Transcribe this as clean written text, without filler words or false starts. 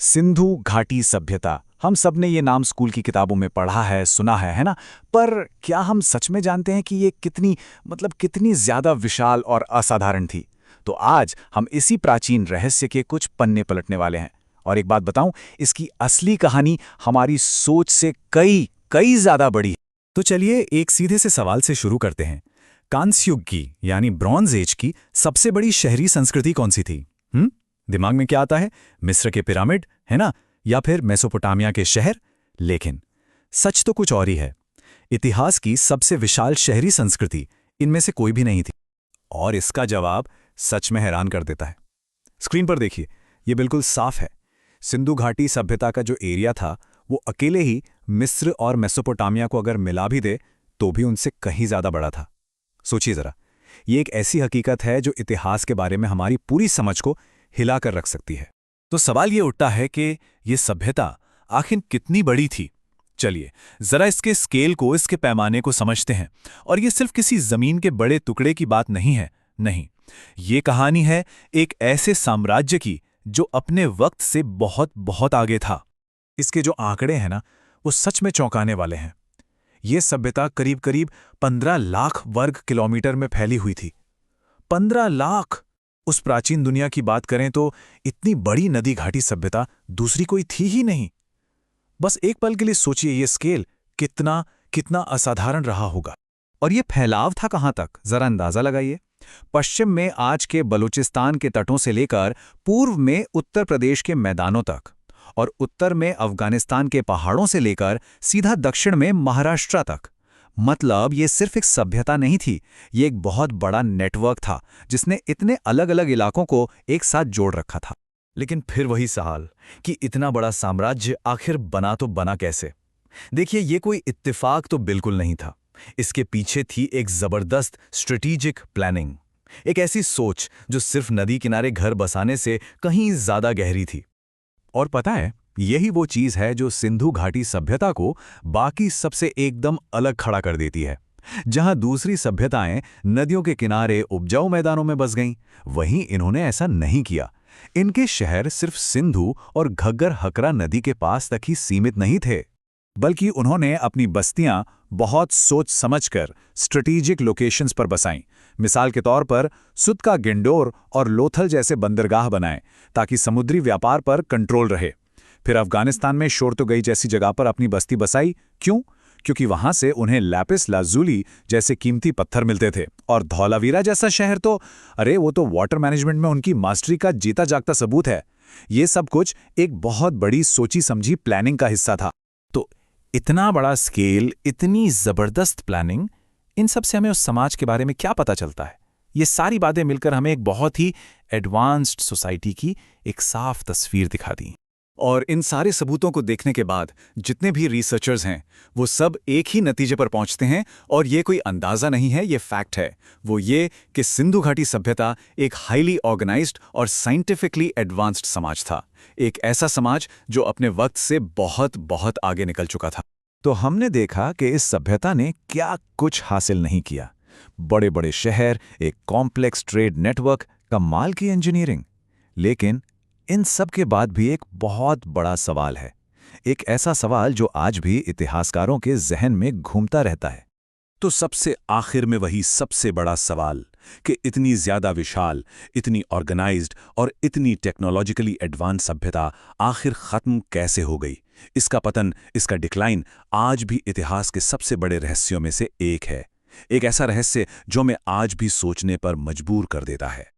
सिंधु घाटी सभ्यता। हम सब ने ये नाम स्कूल की किताबों में पढ़ा है, सुना है ना? पर क्या हम सच में जानते हैं कि ये कितनी ज्यादा विशाल और असाधारण थी? तो आज हम इसी प्राचीन रहस्य के कुछ पन्ने पलटने वाले हैं। और एक बात बताऊं, इसकी असली कहानी हमारी सोच से कई कई ज्यादा बड़ी है। तो चलिए एक सीधे से सवाल से शुरू करते हैं। कांस्य युग की यानी ब्रॉन्ज एज की सबसे बड़ी शहरी संस्कृति कौन सी थी? दिमाग में क्या आता है? मिस्र के पिरामिड, है ना? या फिर मेसोपोटामिया के शहर? लेकिन सच तो कुछ और ही है। इतिहास की सबसे विशाल शहरी संस्कृति इनमें से कोई भी नहीं थी। और इसका जवाब सच में हैरान कर देता है। स्क्रीन पर देखिए, ये बिल्कुल साफ है। सिंधु घाटी सभ्यता का जो एरिया था वो अकेले ही मिस्र और मेसोपोटामिया को अगर मिला भी दे तो भी उनसे कहीं ज्यादा बड़ा था। सोचिए जरा, ये एक ऐसी हकीकत है जो इतिहास के बारे में हमारी पूरी समझ को हिलाकर रख सकती है। तो सवाल ये उठता है कि ये सभ्यता आखिर कितनी बड़ी थी। चलिए जरा इसके स्केल को, इसके पैमाने को समझते हैं। और ये सिर्फ किसी जमीन के बड़े टुकड़े की बात नहीं है, नहीं, ये कहानी है एक ऐसे साम्राज्य की जो अपने वक्त से बहुत बहुत आगे था। इसके जो आंकड़े हैं ना, वो सच में चौंकाने वाले हैं। ये सभ्यता करीब करीब 15 लाख वर्ग किलोमीटर में फैली हुई थी। 15 लाख! उस प्राचीन दुनिया की बात करें तो इतनी बड़ी नदी घाटी सभ्यता दूसरी कोई थी ही नहीं। बस एक पल के लिए सोचिए, ये स्केल कितना कितना असाधारण रहा होगा। और ये फैलाव था कहां तक, जरा अंदाजा लगाइए। पश्चिम में आज के बलूचिस्तान के तटों से लेकर पूर्व में उत्तर प्रदेश के मैदानों तक, और उत्तर में अफगानिस्तान के पहाड़ों से लेकर सीधा दक्षिण में महाराष्ट्र तक। मतलब ये सिर्फ एक सभ्यता नहीं थी, ये एक बहुत बड़ा नेटवर्क था जिसने इतने अलग अलग इलाकों को एक साथ जोड़ रखा था। लेकिन फिर वही सवाल कि इतना बड़ा साम्राज्य आखिर बना तो बना कैसे? देखिए, ये कोई इत्तेफाक तो बिल्कुल नहीं था। इसके पीछे थी एक जबरदस्त स्ट्रेटेजिक प्लानिंग, एक ऐसी सोच जो सिर्फ नदी किनारे घर बसाने से कहीं ज्यादा गहरी थी। और पता है, यही वो चीज है जो सिंधु घाटी सभ्यता को बाकी सबसे एकदम अलग खड़ा कर देती है। जहां दूसरी सभ्यताएं नदियों के किनारे उपजाऊ मैदानों में बस गईं, वहीं इन्होंने ऐसा नहीं किया। इनके शहर सिर्फ सिंधु और घग्गर हकरा नदी के पास तक ही सीमित नहीं थे, बल्कि उन्होंने अपनी बस्तियां बहुत सोच समझकर स्ट्रेटेजिक लोकेशंस पर बसाईं। मिसाल के तौर पर सुतका गिंडोर और लोथल जैसे बंदरगाह बनाएं ताकि समुद्री व्यापार पर कंट्रोल रहे। फिर अफगानिस्तान में शोरतुगई जैसी जगह पर अपनी बस्ती बसाई। क्यों? क्योंकि वहां से उन्हें लैपिस लाजुली जैसे कीमती पत्थर मिलते थे। और धौलावीरा जैसा शहर तो वो तो वाटर मैनेजमेंट में उनकी मास्टरी का जीता जागता सबूत है। ये सब कुछ एक बहुत बड़ी सोची समझी प्लानिंग का हिस्सा था। तो इतना बड़ा स्केल, इतनी जबरदस्त प्लानिंग, इन सब से हमें उस समाज के बारे में क्या पता चलता है? ये सारी बातें मिलकर हमें एक बहुत ही एडवांस्ड सोसाइटी की एक साफ तस्वीर दिखा दी। और इन सारे सबूतों को देखने के बाद जितने भी रिसर्चर्स हैं वो सब एक ही नतीजे पर पहुंचते हैं, और ये कोई अंदाजा नहीं है, ये फैक्ट है। वो ये कि सिंधु घाटी सभ्यता एक हाईली ऑर्गेनाइज्ड और साइंटिफिकली एडवांस्ड समाज था। एक ऐसा समाज जो अपने वक्त से बहुत बहुत आगे निकल चुका था। तो हमने देखा कि इस सभ्यता ने क्या कुछ हासिल नहीं किया। बड़े बड़े शहर, एक कॉम्प्लेक्स ट्रेड नेटवर्क, कमाल की इंजीनियरिंग। लेकिन इन सब के बाद भी एक बहुत बड़ा सवाल है, एक ऐसा सवाल जो आज भी इतिहासकारों के जहन में घूमता रहता है। तो सबसे आखिर में वही सबसे बड़ा सवाल कि इतनी ज्यादा विशाल, इतनी ऑर्गेनाइज्ड और इतनी टेक्नोलॉजिकली एडवांस सभ्यता आखिर खत्म कैसे हो गई? इसका पतन, इसका डिक्लाइन आज भी इतिहास के सबसे बड़े रहस्यों में से एक है। एक ऐसा रहस्य जो हमें आज भी सोचने पर मजबूर कर देता है।